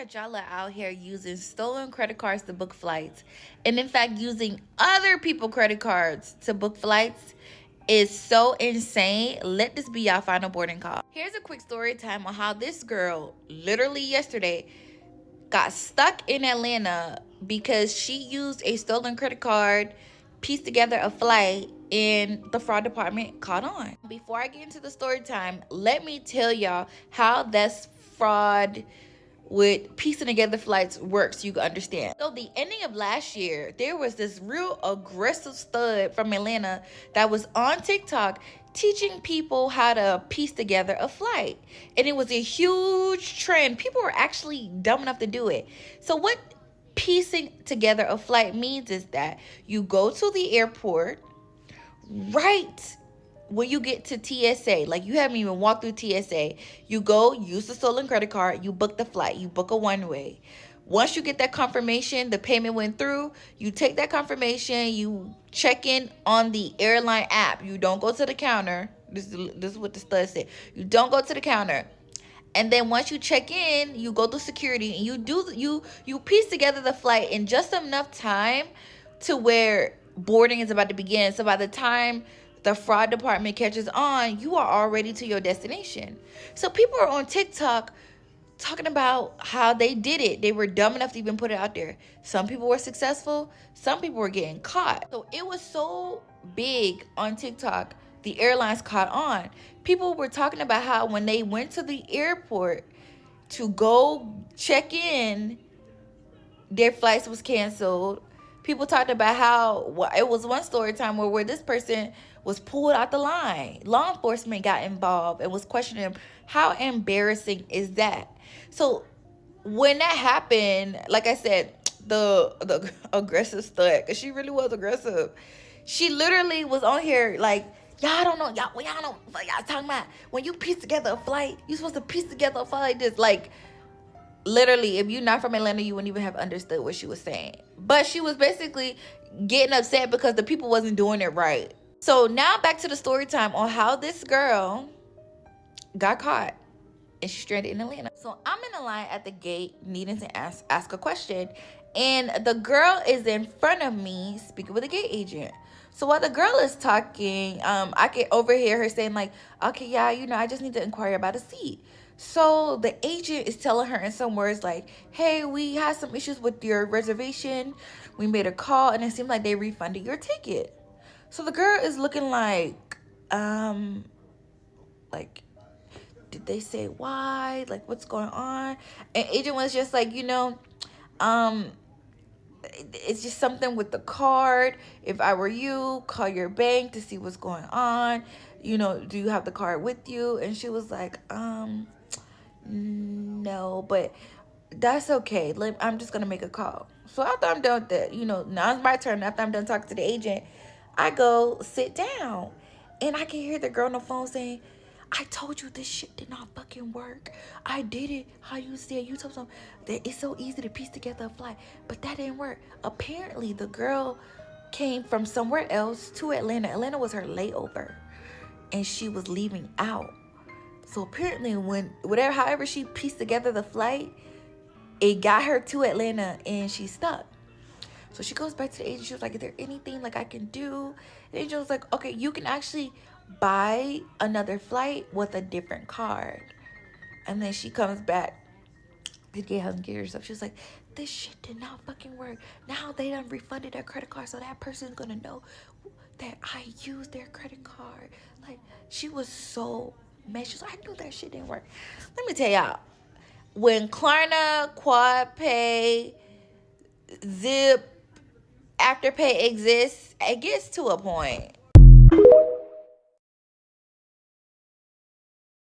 that y'all are out here using stolen credit cards to book flights, and in fact using other people's credit cards to book flights is so insane. Let this be y'all final boarding call. Here's a quick story time on how this girl literally yesterday got stuck in Atlanta because she used a stolen credit card, pieced together a flight, and the fraud department caught on. Before I get into the story time, let me tell y'all how this fraud with piecing together flights works so you can understand. So the ending of last year, there was this real aggressive stud from Atlanta that was on TikTok teaching people how to piece together a flight. And it was a huge trend. People were actually dumb enough to do it. So what piecing together a flight means is that you go to the airport right when you get to TSA, like you haven't even walked through TSA, you go use the stolen credit card, you book the flight, you book a one-way. Once you get that confirmation, the payment went through, you take that confirmation, you check in on the airline app. You don't go to the counter. This is what the stud said. You don't go to the counter. And then once you check in, you go through security and you piece together the flight in just enough time to where boarding is about to begin. So by the time the fraud department catches on, you are already to your destination. So people are on TikTok talking about how they did it. They were dumb enough to even put it out there. Some people were successful. Some people were getting caught. So it was so big on TikTok, the airlines caught on. People were talking about how when they went to the airport to go check in, their flights was canceled. People talked about how it was one story time where this person was pulled out the line. Law enforcement got involved and was questioning him. How embarrassing is that? So when that happened, like I said, the aggressive stud, because she really was aggressive. She literally was on here like, y'all don't know, y'all know what y'all talking about. When you piece together a flight, you supposed to piece together a flight like this. Like, literally, if you're not from Atlanta, you wouldn't even have understood what she was saying. But she was basically getting upset because the people wasn't doing it right. So now back to the story time on how this girl got caught and she's stranded in Atlanta. So I'm in a line at the gate needing to ask a question, and the girl is in front of me speaking with a gate agent. So while the girl is talking, I can overhear her saying like, okay, yeah, I just need to inquire about a seat. So the agent is telling her in some words like, hey, we had some issues with your reservation. We made a call and it seemed like they refunded your ticket. So the girl is looking like, did they say why? Like, what's going on? And agent was just like, it's just something with the card. If I were you, call your bank to see what's going on. Do you have the card with you? And she was like, no, but that's okay. I'm just gonna make a call. So after I'm done with that, now it's my turn. After I'm done talking to the agent, I go sit down, and I can hear the girl on the phone saying, I told you this shit did not fucking work. I did it how you said. You told them that it's so easy to piece together a flight, but that didn't work. Apparently, the girl came from somewhere else to Atlanta. Atlanta was her layover, and she was leaving out. So apparently, however she pieced together the flight, it got her to Atlanta, and she's stuck. So she goes back to the agent. She was like, is there anything like I can do? The agent was like, okay, you can actually buy another flight with a different card. And then she comes back to get herself. She was like, this shit did not fucking work. Now they done refunded their credit card, so that person's gonna know that I used their credit card. Like, she was so mad. She was like, I knew that shit didn't work. Let me tell y'all, when Klarna, QuadPay, Zip, Afterpay exists, it gets to a point